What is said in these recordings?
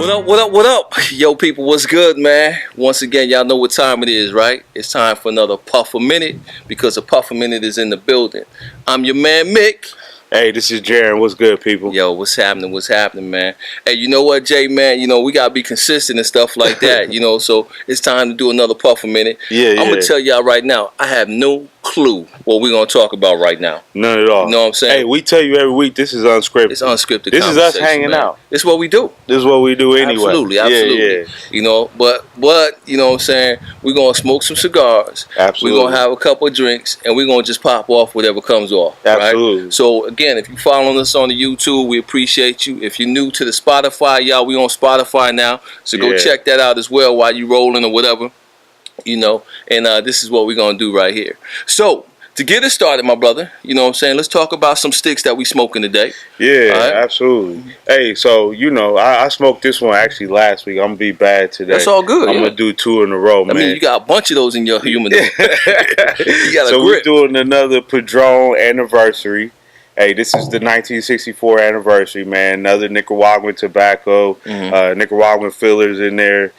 What up, what up, what up? Yo, people, what's good, man? Once again, y'all know what time it is, right? It's time for another Puff a Minute because a Puff a Minute is in the building. I'm your man, Mick. Hey, this is Jaron. What's good, people? Yo, what's happening? What's happening, man? Hey, you know what, Jay, man? You know, we got to be consistent and stuff like that, you know, so it's time to do another Puff a Minute. Yeah, I'm going to tell y'all right now, I have no clue what we're going to talk about right now. None at all. You know what I'm saying? Hey, we tell you every week this is unscripted. It's unscripted. This is us hanging out. This is what we do. This is what we do anyway. Absolutely, absolutely. Yeah. You know, but you know what I'm saying? We're going to smoke some cigars. Absolutely. We're going to have a couple of drinks, and we're going to just pop off whatever comes off. Absolutely. Right? So, again, if you're following us on the YouTube, we appreciate you. If you're new to the Spotify, y'all, we on Spotify now. So go check that out as well while you rolling or whatever. You know, and this is what we're going to do right here. So, to get it started, my brother, you know what I'm saying, let's talk about some sticks that we smoking today. Yeah, right? Absolutely. Hey, so, you know, I smoked this one actually last week. I'm going to be bad today. That's all good. I'm going to do 2 in a row, man. I mean, you got a bunch of those in your humidor. You got a so grip. we're doing another Padron anniversary. Hey, this is the 1964 anniversary, man. Another Nicaraguan tobacco, Nicaraguan fillers in there.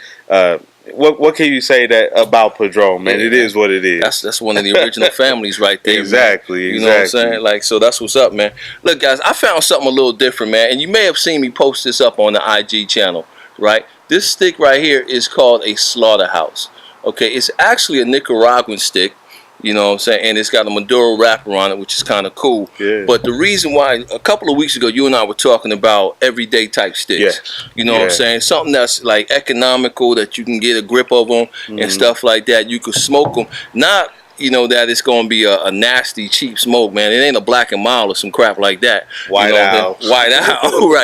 What can you say that about Padron, man? It is what it is. That's one of the original families right there. Exactly, man. You know what I'm saying? Like, so that's what's up, man. Look, guys, I found something a little different, man. And you may have seen me post this up on the IG channel, right? This stick right here is called a slaughterhouse. Okay, it's actually a Nicaraguan stick. You know what I'm saying? And it's got a Maduro wrapper on it, which is kind of cool. Yeah. But the reason why, a couple of weeks ago, you and I were talking about everyday type sticks. Yes. You know what I'm saying? Something that's like economical, that you can get a grip of them and stuff like that. You could smoke them. Not, you know, that it's going to be a nasty, cheap smoke, man. It ain't a Black and Mild or some crap like that. White out. White out.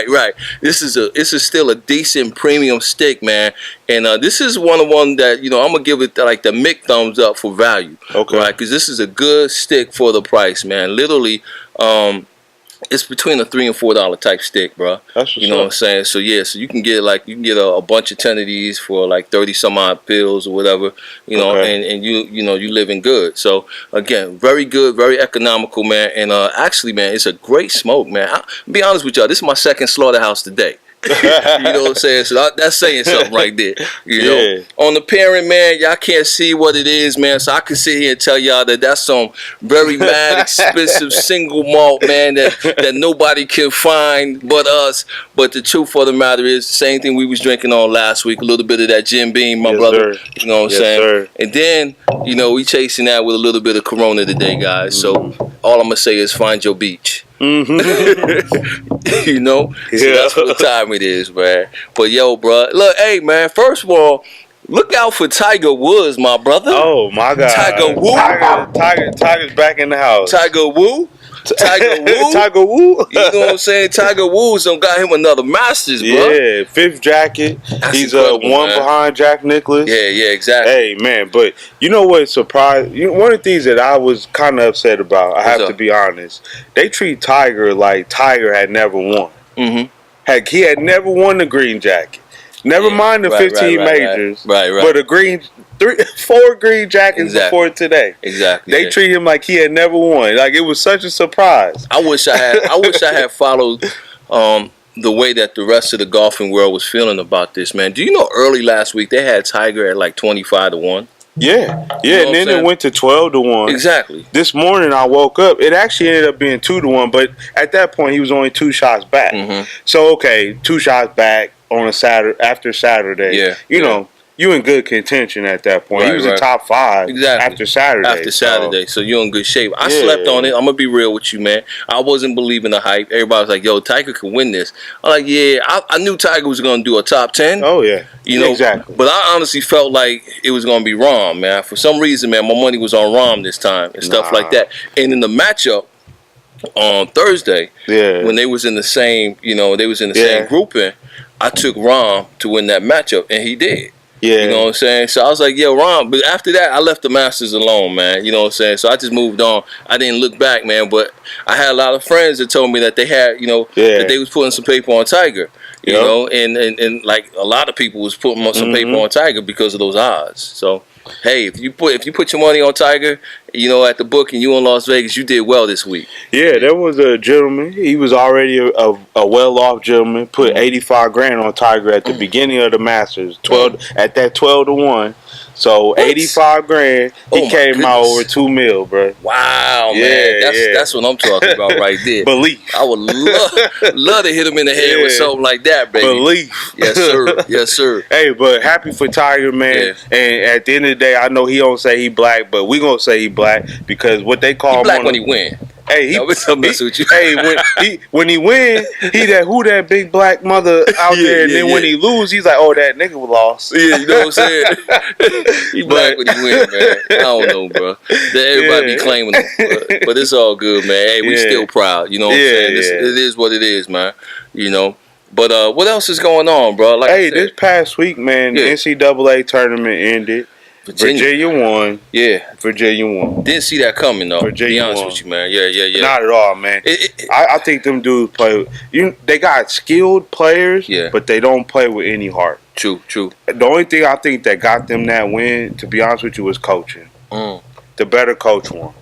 Right. This is still a decent premium stick, man. And this is one that, you know, I'm going to give it like the Mick thumbs up for value. Okay. Right? Because this is a good stick for the price, man. Literally, it's between a $3 and $4 type stick, bro. That's you know what I'm saying? So yeah, so you can get a bunch of 10 of these for like 30 some odd pills or whatever, you know, and you know, you living good. So again, very good, very economical, man. And actually, man, it's a great smoke, man. I'll be honest with y'all, this is my second slaughterhouse today. You know what I'm saying? So that's saying something right there. You know, on the pairing, man, y'all can't see what it is, man. So I can sit here and tell y'all that that's some very mad expensive single malt, man, that nobody can find but us. But the truth of the matter is, the same thing we was drinking on last week. A little bit of that Jim Beam, my brother. Sir. You know what I'm saying? Sir. And then, you know, we chasing that with a little bit of Corona today, guys. So all I'm gonna say is find your beach. You know, so that's what time it is, man. But yo, bro, look, hey, man. First of all, look out for Tiger Woods, my brother. Oh my God, Tiger Woo. Tiger's back in the house. Tiger Woo. Tiger Woo. Tiger Woo. You know what I'm saying? Tiger Woo's done got him another Masters, bro. Yeah, 5th jacket. He's one behind Jack Nicklaus. Yeah, exactly. Hey, man, but you know what surprised? You know, one of the things that I was kind of upset about, I have to be honest, they treat Tiger like Tiger had never won. Heck, he had never won the green jacket. Never mind the 15 majors. Right. But a 4 green jackets before today. Exactly. They treat him like he had never won. Like, it was such a surprise. I wish I had followed the way that the rest of the golfing world was feeling about this, man. Do you know early last week they had Tiger at like 25-1? Yeah, and then it went to 12-1. Exactly. This morning I woke up. It actually ended up being 2-1, but at that point he was only 2 shots back. So 2 shots back on a Saturday after Saturday. Yeah, you know, you in good contention at that point. He was in top 5 after Saturday. So you're in good shape. I slept on it. I'm gonna be real with you, man. I wasn't believing the hype. Everybody was like, "Yo, Tiger could win this." I'm like, "Yeah, I knew Tiger was gonna do a top 10." Oh yeah, you know exactly. But I honestly felt like it was gonna be Rahm, man. For some reason, man, my money was on Rahm this time and stuff like that. And in the matchup on Thursday, when they was in the same, same grouping, I took Rahm to win that matchup, and he did. Yeah. You know what I'm saying? So I was like, yo, Ron. But after that, I left the Masters alone, man. You know what I'm saying? So I just moved on. I didn't look back, man. But I had a lot of friends that told me that they had, that they was putting some paper on Tiger. You know, and like a lot of people was putting some paper on Tiger because of those odds. So Hey, if you put your money on Tiger, at the book, and you in Las Vegas, you did well this week. Yeah, there was a gentleman. He was already a well-off gentleman. Put $85,000 on Tiger at the beginning of the Masters. 12-1. So what? $85,000. He came out over $2 million, bro. Wow, man, that's what I'm talking about right there. Belief. I would love to hit him in the head with something like that, baby. Belief. Yes, sir. Yes, sir. Hey, but happy for Tiger, man. Yeah. And at the end of the day, I know he don't say he black, but we gonna say he black because what they call he black when he win. Hey, with you. Hey, when he win, he that big black mother out there, and then when he lose, he's like, oh, that nigga lost. Yeah, you know what I'm saying? He black when he win, man. I don't know, bro. Everybody be claiming him, but it's all good, man. Hey, we still proud. You know what I'm saying? It is what it is, man. But what else is going on, bro? Like hey, this past week, man, the NCAA tournament ended. Virginia won. Yeah. Virginia won. Didn't see that coming, though. Virginia be honest won. with you, man. Yeah. Not at all, man. I think them dudes play. They got skilled players, but they don't play with any heart. True. The only thing I think that got them that win, to be honest with you, was coaching. The better coach won.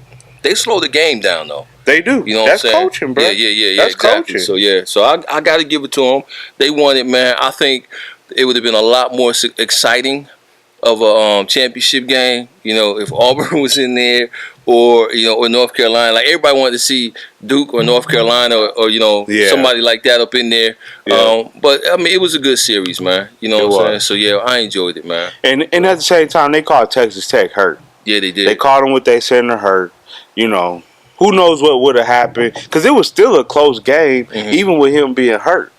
They slow the game down, though. They do. You know That's what I'm saying? coaching, bro. Yeah. That's exactly. coaching. So I got to give it to them. They won it, man. I think it would have been a lot more exciting of a championship game, if Auburn was in there, or North Carolina. Like everybody wanted to see Duke or North Carolina, or somebody like that up in there. Yeah. But I mean, it was a good series, man. You know what I'm saying? So yeah, I enjoyed it, man. And at the same time, they called Texas Tech hurt. Yeah, they did. They called them with their center hurt. Who knows what would have happened? Because it was still a close game, even with him being hurt.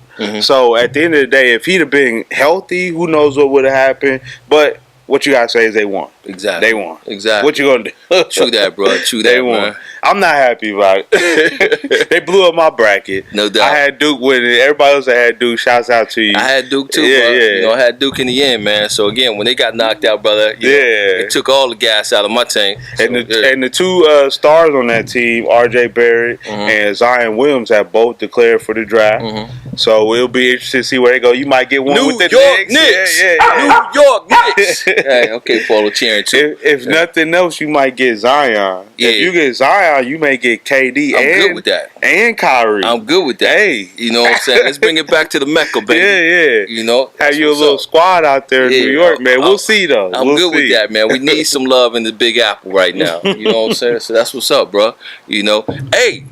So at the end of the day, if he'd have been healthy, who knows what would have happened? But what you gotta say is they won. Exactly. They won. Exactly. What you gonna do? True that, bro. True that, they won. Man. I'm not happy about it. They blew up my bracket. No doubt. I had Duke winning. Everybody else that had Duke, shouts out to you. I had Duke too, bro. I had Duke in the end, man. So again, when they got knocked out, brother, it took all the gas out of my tank. And the two stars on that team, R.J. Barrett and Zion Williams, have both declared for the draft. So it'll be interesting to see where they go. You might get one with the Knicks. New York Knicks. Hey, okay, Paulo cheering too. If nothing else, you might get Zion. Yeah. If you get Zion, you may get KD. I'm good with that. And Kyrie. I'm good with that. Hey, you know what I'm saying? Let's bring it back to the Mecca, baby. Yeah. Have you a little squad out there in New York, man. We'll see though. I'm good with that, man. We need some love in the Big Apple right now. You know what I'm saying? So that's what's up, bro. Hey,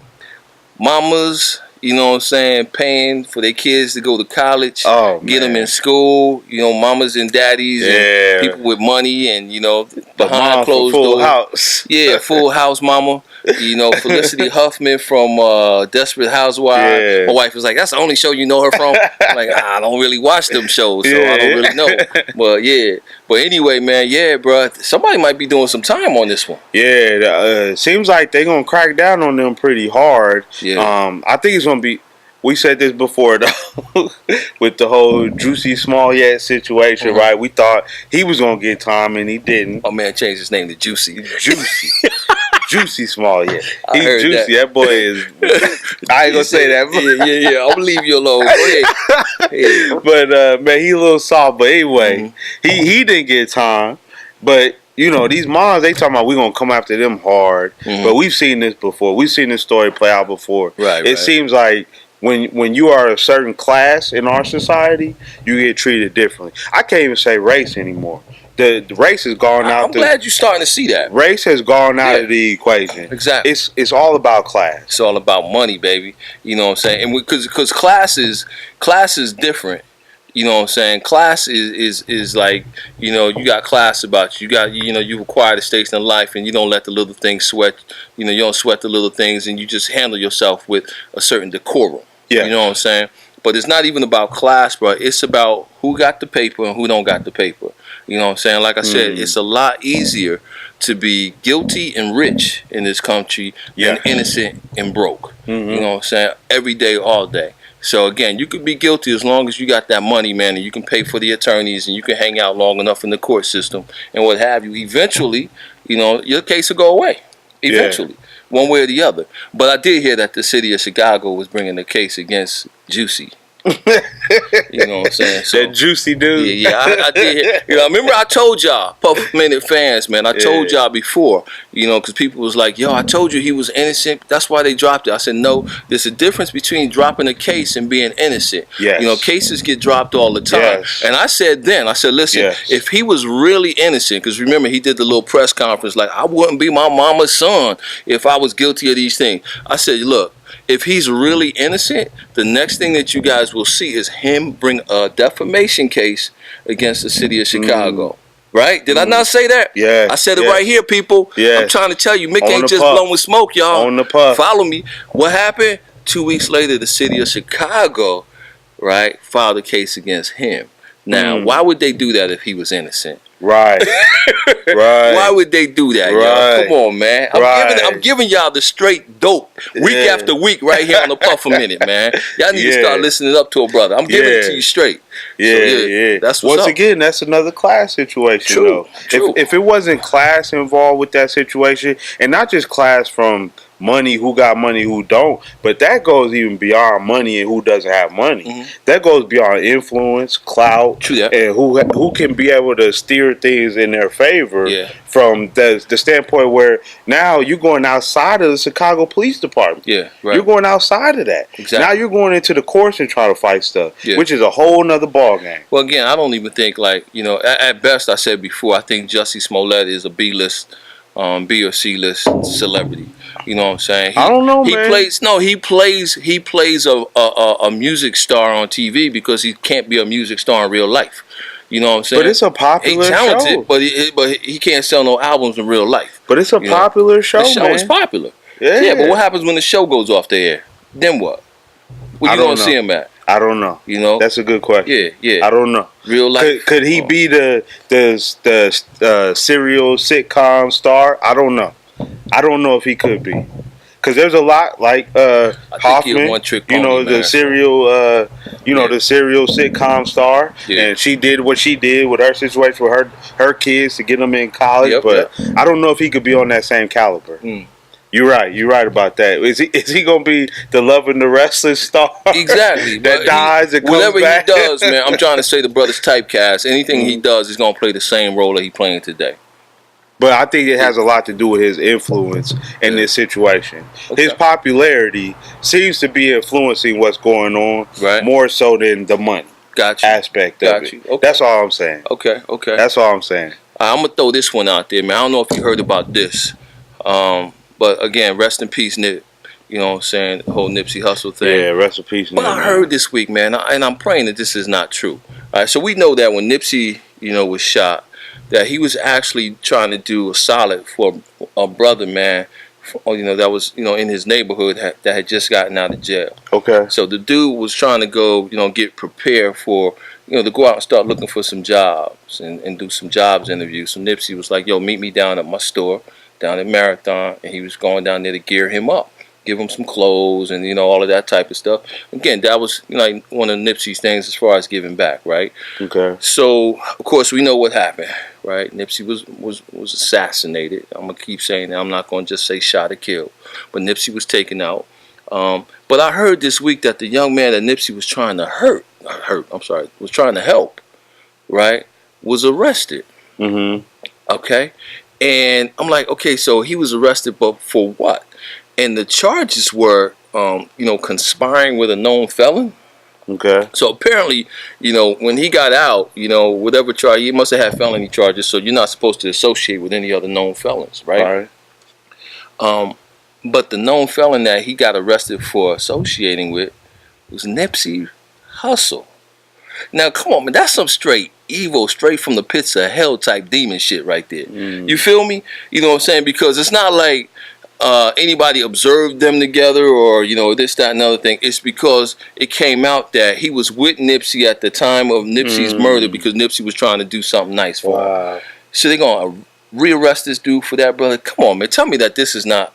mamas. You know what I'm saying? Paying for their kids to go to college, get them in school. Mamas and daddies and people with money and behind closed doors. House. Yeah, Full House mama. Felicity Huffman from Desperate Housewives. Yeah. My wife was like, "That's the only show you know her from." I'm like, I don't really watch them shows, so I don't really know. But yeah. But anyway, man, bro, somebody might be doing some time on this one. Yeah, seems like they're gonna crack down on them pretty hard. Yeah. I think it's gonna be. We said this before though, with the whole Juicy Smollett situation, right? We thought he was gonna get time and he didn't. Oh man, changed his name to Juicy. Juicy Smollett. He's juicy. That boy is. I ain't gonna say that. Yeah. I'm gonna leave you alone. Go ahead. Yeah. But man, he a little soft. But anyway, he didn't get time. But these moms, they talking about we gonna come after them hard. But we've seen this before. We've seen this story play out before. Right. It seems like when you are a certain class in our society, you get treated differently. I can't even say race anymore. The race has gone out. I'm glad you're starting to see that. Race has gone out of the equation. Exactly. It's all about class. It's all about money, baby. You know what I'm saying? And because class is different. You know what I'm saying? Class is like, you got class about you. You got, you acquire the stakes in life and you don't let the little things sweat. You don't sweat the little things and you just handle yourself with a certain decorum. Yeah. You know what I'm saying? But it's not even about class, bro. It's about who got the paper and who don't got the paper. You know what I'm saying? Like I said, it's a lot easier to be guilty and rich in this country than innocent and broke. You know what I'm saying? Every day, all day. So again, you could be guilty as long as you got that money, man, and you can pay for the attorneys and you can hang out long enough in the court system and what have you. Eventually, your case will go away. Eventually. One way or the other. But I did hear that the city of Chicago was bringing a case against Juicy. You know what I'm saying? So, that juicy dude. Yeah, I did. You know, remember I told y'all, Puff Minute fans, man. I told y'all before, you know, because people was like, "Yo, I told you he was innocent. That's why they dropped it." I said, "No, there's a difference between dropping a case and being innocent. Yes. You know, cases get dropped all the time." Yes. And I said, listen, if he was really innocent, because remember he did the little press conference, like, I wouldn't be my mama's son if I was guilty of these things. I said, look. If he's really innocent, the next thing that you guys will see is him bring a defamation case against the city of Chicago. Right? Did I not say that? Yeah. I said it right here, people. I'm trying to tell you, Mick ain't just blowing smoke, y'all. On the puff. Follow me. What happened? 2 weeks later, the city of Chicago, right, filed a case against him. Now, why would they do that if he was innocent? Right. Right. Why would they do that, y'all? Come on, man. I'm giving y'all the straight dope week after week right here on the Puff a Minute, man. Y'all need to start listening up to a brother. I'm giving it to you straight. Yeah. That's what's Once up. again, that's another class situation, though. If it wasn't class involved with that situation, and not just class from money, who got money, who don't, but that goes even beyond money and who doesn't have money. That goes beyond influence, clout, and who can be able to steer things in their favor from the standpoint where now you're going outside of the Chicago Police Department. You're going outside of that. Now you're going into the courts and trying to fight stuff, which is a whole nother ball game. Well, again, I don't even think, like, you know, at best, I said before, I think Jussie Smollett is a B-list, B or C-list celebrity. You know what I'm saying? I don't know, man. He plays a music star on TV because he can't be a music star in real life. You know what I'm saying? But it's a popular show. He's talented, show. but he can't sell no albums in real life. But it's a popular show, man. The show is popular. Yeah, but what happens when the show goes off the air? Then what? Where you gonna see him at? I don't know. You know, that's a good question. Yeah. I don't know. Real life. Could he be the serial sitcom star? I don't know. I don't know if he could be. Because there's a lot like Hoffman, you know, the serial, the serial sitcom star, and she did what she did with her situation with her kids to get them in college. I don't know if he could be on that same caliber. You're right about that. Is he gonna be the Love and the Restless star? Exactly. that dies and whatever comes back? He does, man. I'm trying to say the brother's typecast. Anything he does, he's gonna play the same role that he's playing today. But I think it has a lot to do with his influence in this situation. His popularity seems to be influencing what's going on more so than the money aspect of it. Okay. That's all I'm saying. Okay. That's all I'm saying. I'm going to throw this one out there, man. I don't know if you heard about this. But again, rest in peace, Nip. You know what I'm saying? The whole Nipsey Hussle thing. Yeah, rest in peace, Nip. But I heard this week, man, and I'm praying that this is not true. All right, so we know that when Nipsey, was shot, that he was actually trying to do a solid for a brother, man, that was, in his neighborhood that had just gotten out of jail. Okay. So the dude was trying to go, get prepared for, to go out and start looking for some jobs and do some jobs interviews. So Nipsey was like, yo, meet me down at my store, down at Marathon, and he was going down there to gear him up. Give him some clothes and all of that type of stuff. Again, that was like one of Nipsey's things as far as giving back, right? Okay. So of course we know what happened, right? Nipsey was assassinated. I'm gonna keep saying that. I'm not gonna just say shot or killed, but Nipsey was taken out. But I heard this week that the young man that Nipsey was trying to was trying to help, right, was arrested. Okay, and I'm like, okay, so he was arrested, but for what? And the charges were, conspiring with a known felon. Okay. So apparently, when he got out, whatever charge, he must have had felony charges. So you're not supposed to associate with any other known felons, right? But the known felon that he got arrested for associating with was Nipsey Hussle. Now, come on, man, that's some straight evil, straight from the pits of hell type demon shit right there. You feel me? You know what I'm saying? Because it's not like anybody observed them together or this, that, and other thing. It's because it came out that he was with Nipsey at the time of Nipsey's murder because Nipsey was trying to do something nice for him. So they're gonna rearrest this dude for that, brother? Come on, man, tell me that this is not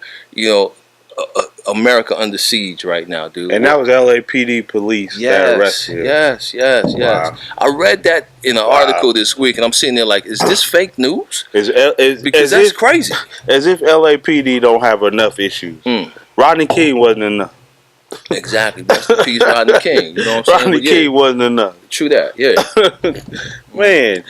America under siege right now, dude. And that was LAPD police that arrested him. Yes. I read that in an article this week, and I'm sitting there like, is this fake news? Because that's crazy. As if LAPD don't have enough issues. Rodney King wasn't enough. Exactly. Rest in peace, Rodney King. You know what I'm saying? Rodney King wasn't enough. True that. Yeah. Man,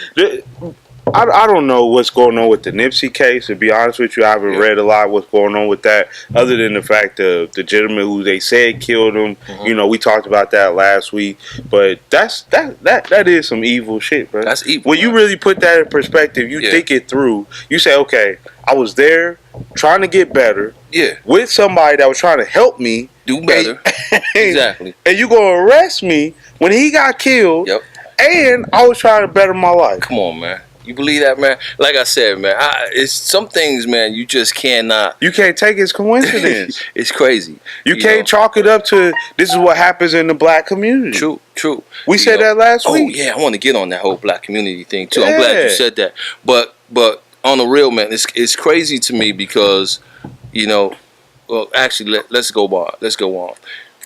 I don't know what's going on with the Nipsey case. To be honest with you, I haven't read a lot what's going on with that, other than the fact the gentleman who they said killed him. You know, we talked about that last week. But that is some evil shit, bro. That's evil. When you really put that in perspective, you think it through. You say, okay, I was there trying to get better. Yeah. With somebody that was trying to help me do better. Exactly. And you gonna arrest me when he got killed. Yep. And I was trying to better my life. Come on, man. You believe that, man? Like I said, man, it's some things, man, you just cannot. You can't take it as coincidence. It's crazy. You can't chalk it up to this is what happens in the black community. True. We said that last week. Oh, yeah, I want to get on that whole black community thing, too. I'm glad you said that. But on the real, man, it's crazy to me because, you know, well, actually, let's go on.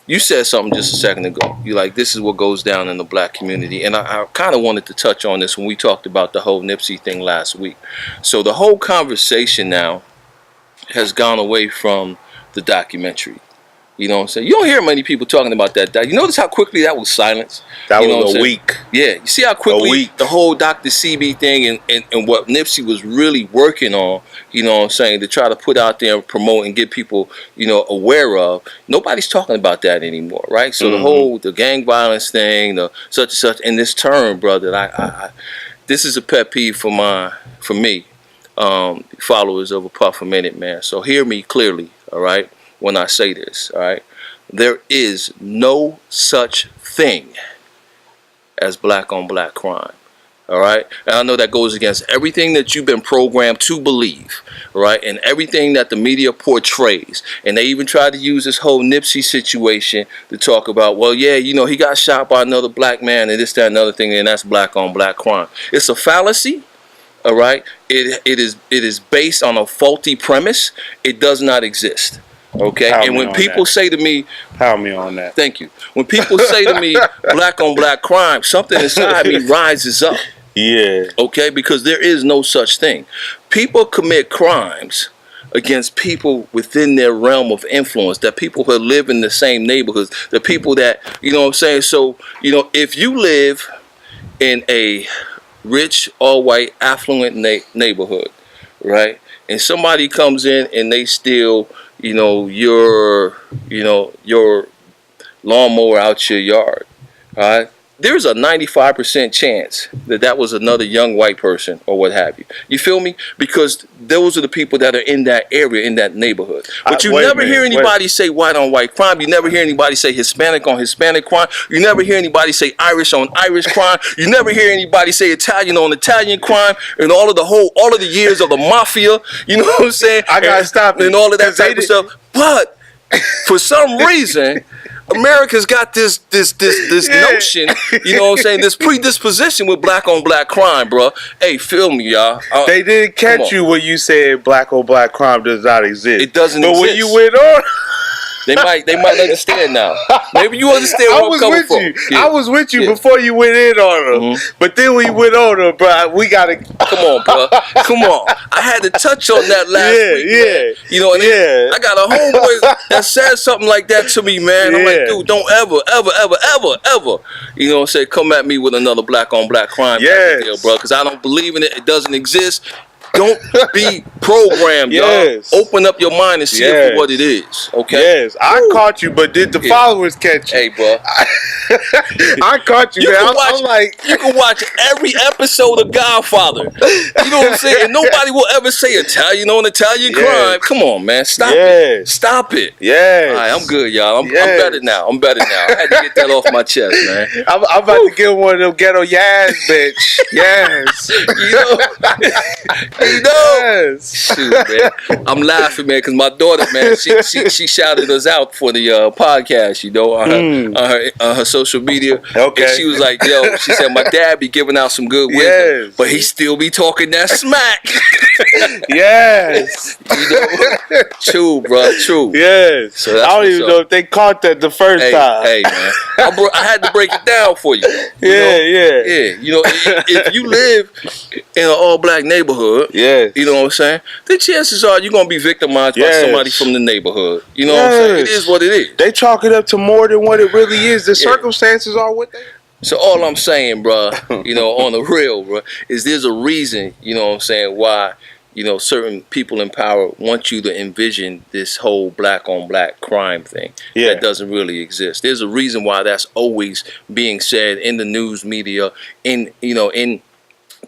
You said something just a second ago. You're like, this is what goes down in the black community. And I kind of wanted to touch on this when we talked about the whole Nipsey thing last week. So the whole conversation now has gone away from the documentary. You know what I'm saying? You don't hear many people talking about that. You notice how quickly that was silenced? That was a week. Yeah. You see how quickly the whole Dr. CB thing and what Nipsey was really working on, you know what I'm saying, to try to put out there and promote and get people, you know, aware of. Nobody's talking about that anymore, right? So the gang violence thing, the such and such, and this term, brother, I this is a pet peeve for me, followers of A Puff a Minute, man. So hear me clearly, all right? When I say this, all right, there is no such thing as black on black crime, all right? And I know that goes against everything that you've been programmed to believe, right? And everything that the media portrays. And they even tried to use this whole Nipsey situation to talk about, well, yeah, you know, he got shot by another black man and this, that, and another thing, and that's black on black crime. It's a fallacy. All right, it is based on a faulty premise. It does not exist. Okay, and when people say to me, pound me on that. Thank you. When people say to me, black on black crime, something inside me rises up. Yeah. Okay, because there is no such thing. People commit crimes against people within their realm of influence, that people who live in the same neighborhoods, the people that, you know what I'm saying? So, you know, if you live in a rich, all-white, affluent neighborhood, right, and somebody comes in and they steal, you know, your lawnmower out your yard, all right? There's a 95% chance that that was another young white person or what have you. You feel me? Because those are the people that are in that area, in that neighborhood. But you never hear anybody say white on white crime. You never hear anybody say Hispanic on Hispanic crime. You never hear anybody say Irish on Irish crime. You never hear anybody say Italian on Italian crime. And all of the years of the mafia. You know what I'm saying? I gotta stop it. And all of that type of stuff. But for some reason, America's got this notion, you know what I'm saying, this predisposition with black on black crime, bro. Hey, feel me, y'all. They didn't catch you when you said black on black crime does not exist. It doesn't exist. But when you went on, they might understand now. Maybe you understand where I'm coming from. Yeah. I was with you before you went in on them. But then when you went on them, bro, we gotta come on, bro. Come on. I had to touch on that last week, man. You know, and I got a homeboy that said something like that to me, man. I'm like, dude, don't ever, you know, say come at me with another black on black crime deal, bro, because I don't believe in it. It doesn't exist. Don't be programmed, y'all. Open up your mind and see it for what it is. Okay. Yes, I caught you, but did the followers catch you? Hey, bro. I caught you, man. I'm like, you can watch every episode of Godfather. You know what I'm saying? And nobody will ever say Italian on Italian crime. Come on, man. Stop it. Stop it. Yeah. All right, I'm good, y'all. I'm better now. I had to get that off my chest, man. I'm about to get one of them ghetto bitch. Yes. You know, shoot, man. I'm laughing, man, because my daughter, man, she shouted us out for the podcast, you know, on her social media. Okay. And she was like, "Yo," she said, "my dad be giving out some good wisdom, but he still be talking that smack." Yes. True, bro. True. Yes. So I don't even know if they caught that the first time. Hey, man. I had to break it down for you. Yeah. You know, if you live in an all-black neighborhood, you know what I'm saying, the chances are you're going to be victimized by somebody from the neighborhood. You know what I'm saying? It is what it is. They chalk it up to more than what it really is. The circumstances are what they are. So all I'm saying, bro, you know, on the real, bro, is there's a reason, you know what I'm saying, why, you know, certain people in power want you to envision this whole black on black crime thing that doesn't really exist. There's a reason why that's always being said in the news media, in, you know, in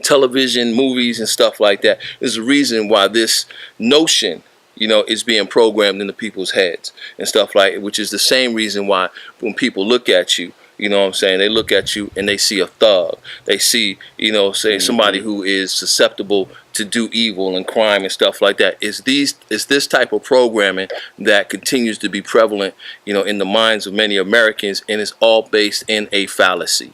television, movies and stuff like that. There's a reason why this notion, you know, is being programmed into people's heads and stuff like it, which is the same reason why when people look at you, you know what I'm saying, they look at you and they see a thug. They see, you know, say somebody who is susceptible to do evil and crime and stuff like that. It's this type of programming that continues to be prevalent, you know, in the minds of many Americans, and it's all based in a fallacy.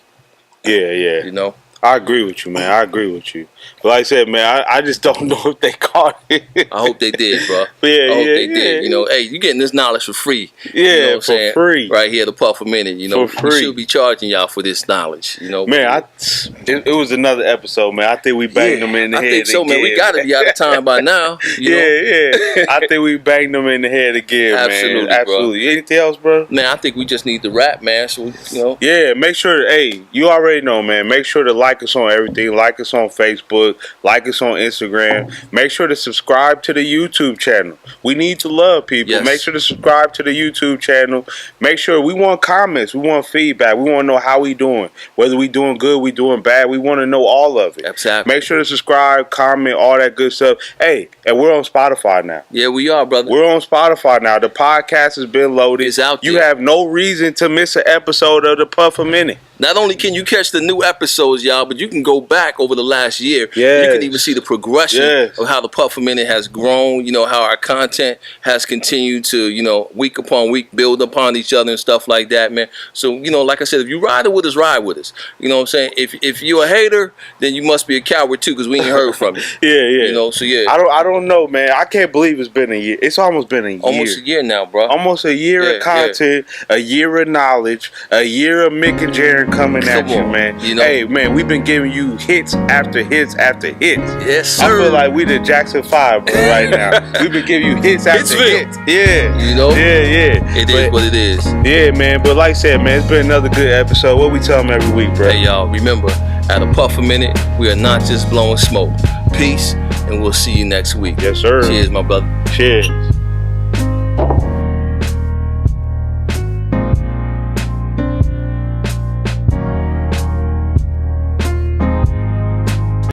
Yeah. You know? I agree with you, man. I agree with you. But like I said, man, I just don't know if they caught it. I hope they did, bro. I hope they did. You know, hey, you getting this knowledge for free. Yeah, you know what I'm for saying? free. Right here, the Puff a Minute. You know, for free. We should be charging y'all for this knowledge. You know, man. It was another episode, man. I think we banged them in the head. I think so, man. We got to be out of time by now. You know? I think we banged them in the head again, Absolutely, man. Absolutely. Bro. Anything else, bro? Man, I think we just need to rap, man. So, you know. Yeah, make sure. Hey, you already know, man. Make sure to like us on everything. Like us on Facebook. Like us on Instagram. Make sure to subscribe to the YouTube channel. We need to love people. Yes. Make sure to subscribe to the YouTube channel. Make sure we want comments. We want feedback. We want to know how we doing. Whether we doing good, we doing bad. We want to know all of it. Exactly. Make sure to subscribe, comment, all that good stuff. Hey, and we're on Spotify now. Yeah, we are, brother. We're on Spotify now. The podcast has been loaded. It's out there. You have no reason to miss an episode of the Puff a Minute. Not only can you catch the new episodes, y'all, but you can go back over the last year. Yes. You can even see the progression of how the Puff a Minute has grown, you know, how our content has continued to, you know, week upon week build upon each other and stuff like that, man. So, you know, like I said, if you ride with us, ride with us. You know what I'm saying? If you're a hater, then you must be a coward too, because we ain't heard from you. Yeah. You know, so yeah. I don't know, man. I can't believe it's been a year. It's almost been a year. Almost a year now, bro. Almost a year of content, a year of knowledge, a year of Mick and Jaron coming at you, man. You know, hey, man, we've been giving you hits after hits after hits. Yes, sir. I feel like we the Jackson 5, bro, right now. We've been giving you hits after hits. Yeah. You know? Yeah. It is what it is. Yeah, man. But like I said, man, it's been another good episode. What we tell them every week, bro? Hey, y'all, remember, at a Puff a Minute, we are not just blowing smoke. Peace, and we'll see you next week. Yes, sir. Cheers, my brother. Cheers.